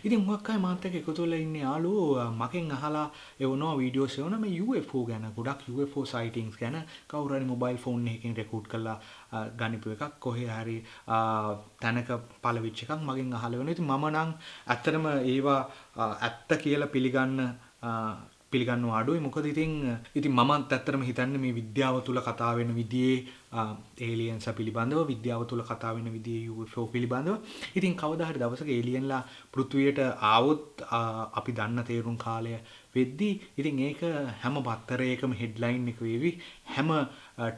ඉතින් මොකක් අය මාත් එක්ක එකතු වෙලා ඉන්නේ යාළුවෝ මගෙන් අහලා එවනවා වීඩියෝස් එවනවා මේ UFO ගැන ගොඩක් UFO sightings ගැන කවුරු හරි මොබයිල් ෆෝන් එකකින් රෙකෝඩ් කරලා ගනිපු එකක් කොහේ හරි තැනක පළවිච් එකක් මගෙන් අහලා වෙනවා. ඉතින් මම නම් ඇත්තටම ඒවා ඇත්ත කියලා පිළිගන්නවා අඩුයි. මොකද ඉතින් මමත් ඇත්තටම හිතන්නේ මේ විද්‍යාව තුල කතා වෙන විදිහේ ඒලියන්ස් පිළිබඳව විද්‍යාව තුල කතා වෙන විදිහේ UFO පිළිබඳව. ඉතින් කවදා හරි දවසක ඒලියන්ලා පෘථුවියට ආවොත් අපි දන්න තේරුම් කාලය වෙද්දී ඉතින් ඒක හැම පත්තරයකම හෙඩ්ලයින් එක වේවි. හැම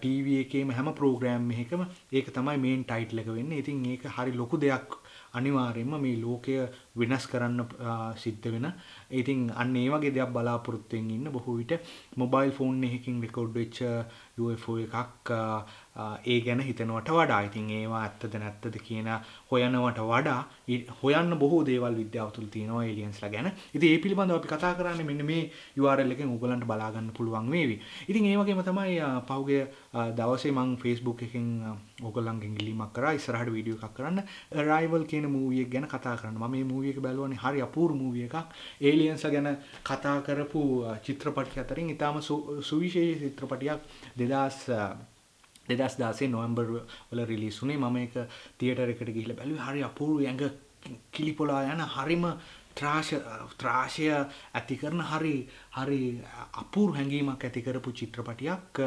ටීවී එකේම හැම ප්‍රෝග්‍රෑම් එකකම ඒක තමයි මේන් ටයිටල් එක වෙන්නේ. ඉතින් ඒක හරි ලොකු දෙයක් අනිවාර්යයෙන්ම මේ ලෝකය වෙනස් කරන්න සිද්ධ වෙන. ඉතින් අන්න ඒ වගේ දෙයක් බලාපොරොත්තුෙන් ඉන්න බොහෝ විට මොබයිල් ෆෝන් එකකින් රෙකෝඩ් වෙච්ච UFO එකක් ඒ ගැන හිතනවට වඩා ඉතින් ඒවා ඇත්තද නැත්තද කියන හොයනවට වඩා හොයන්න බොහෝ දේවල් විද්‍යාව තුළ තියෙනවා ඒලියන්ස්ලා ගැන. ඉතින් ඒ පිළිබඳව අපි කතා කරන්නේ මෙන්න මේ URL එකෙන් ඕගලන්ට බලා ගන්න පුළුවන් වේවි. ඉතින් ඒ වගේම තමයි පහුගිය දවසේ මම Facebook එකෙන් ඕගලන්ගෙන් ඉල්ලීමක් කරා ඉස්සරහට වීඩියෝ එකක් කරන්න Arrival කියන මූවි එක ගැන කතා කරන්න. මම මේ මූවි එක බැලුවානේ හරි අපූර්ව මූවි එකක්. ඒලියන්ස්ලා ගැන කතා කරපු චිත්‍රපටි අතරින් ඊටාම සුවිශේෂී චිත්‍රපටියක් 2016 නොවැම්බර් වල රිලීස් වුණේ. මම ඒක තියටර් එකට ගිහිල්ලා බැලුවේ. හරි අපූර්ව ඇඟ කිලිපොලා යන හරිම ත්‍රාශය ඇති කරන හරි අපූර්ව හැඟීමක් ඇති කරපු චිත්‍රපටියක්.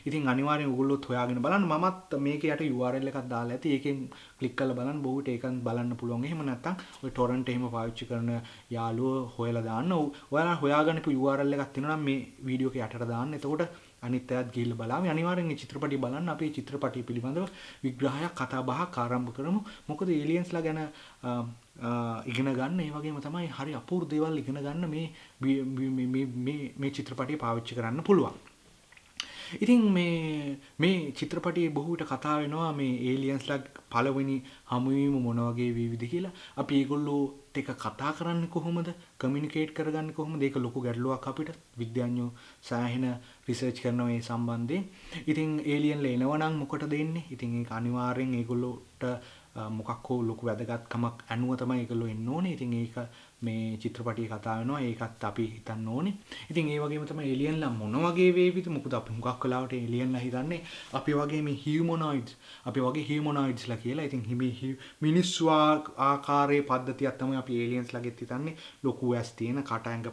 ඉතින් අනිවාර්යෙන් ඔයගොල්ලොත් හොයාගෙන බලන්න. මමත් මේක යට URL එකක් දාලා ඇති. ඒකෙන් ක්ලික් කරලා බලන්න බොහෝ විට ඒකෙන් බලන්න පුළුවන්. එහෙම නැත්නම් ඔය ටොරන්ට් එහෙම පාවිච්චි කරන යාළුවෝ හොයලා දාන්න. ඔයාලා හොයාගන්නපු URL එකක් තියෙනවා නම් මේ වීඩියෝ එක යටට දාන්න. එතකොට අනිත් අයත් ගිහිල්ලා බලන්න. අනිවාර්යෙන් මේ චිත්‍රපටිය බලන්න. අපි චිත්‍රපටිය පිළිබඳව විග්‍රහයක් කතා බහක් ආරම්භ කරමු. මොකද ඒලියන්ස්ලා ගැන ඉගෙන ගන්න ඒ වගේම තමයි හරි අපූර්ව දේවල් ඉගෙන ගන්න මේ චිත්‍රපටිය පාවිච්චි කරන්න පුළුවන්. ඉතින් මේ චිත්‍රපටියේ බොහෝ විට කතා වෙනවා මේ ඒලියන්ස්ලා පළවෙනි හමුවීම මොන වගේ වේවිද කියලා. අපි ඒගොල්ලෝ එක කතා කරන්නේ කොහොමද? කමියුනිකේට් කරගන්නේ කොහොමද? ඒක ලොකු ගැටලුවක් අපිට. විද්‍යාඥයෝ සෑහෙන රිසර්ච් කරනවා මේ සම්බන්ධයෙන්. ඉතින් ඒලියන්ලා එනවනම් මොකටද එන්නේ? ඉතින් ඒක අනිවාර්යෙන් ඒගොල්ලෝට මොකක් හෝ ලොකු වැදගත්කමක් අනුව තමයි ඒගොල්ලෝ එන්න ඕනේ. ඉතින් ඒක මේ චිත්‍රපටියේ කතා වෙනවා. ඒකත් අපි හිතන්න ඕනේ. ඉතින් ඒ වගේම තමයි ඒලියන්ලා මොන වගේ වේවිද? මොකද අපි හුඟක් වෙලාවට ඒලියන්ලා හිතන්නේ අපි වගේ මේ හියුමනොයිඩ්ස්, අපි වගේ හියුමනොයිඩ්ස්ලා කියලා. ඉතින් මිනිස්සු ආකාරයේ පද්ධතියක් තමයි අපි ඒලියන්ස්ලාගෙත් හිතන්නේ. ලොකු ඇස් තියෙන, කට ඇඟ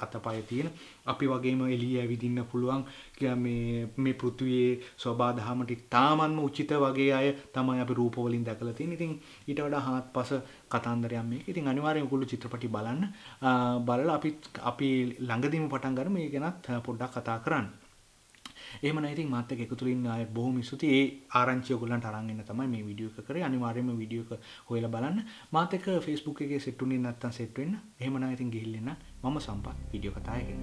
අතපය තියෙන, අපි වගේම එළිය ඇවිදින්න පුළුවන් මේ පෘථුවියේ සබා දහමට තාමන්ම උචිත වගේ අය තමයි අපි රූප වලින් දැකලා තියෙන්නේ. ඉතින් ඊට වඩා හාත්පස කතාන්දරයක් මේක. ඉතින් අනිවාර්යෙන් ඔයගොල්ලෝ චිත්‍රපටි බලන්න. බලලා අපි ළඟදීම පටන් ගන්න මේ ගැනත් පොඩ්ඩක් කතා කරන්න. එහෙම නැහැ ඉතින් මාත් එක්ක එකතු වෙන්න ආයෙත් බොහොම ස්තුතියි. ඒ ආරංචිය ඔයගොල්ලන්ට අරන් එන්න තමයි මේ වීඩියෝ එක කරේ. අනිවාර්යයෙන්ම වීඩියෝ එක හොයලා බලන්න. මාත් එක්ක Facebook එකේ සෙට් වුණේ නැත්නම් සෙට් වෙන්න. එහෙම නැහැ ඉතින් ගිහිල්ලා එන්න. මම සම්පත් වීඩියෝ කතාවකින්.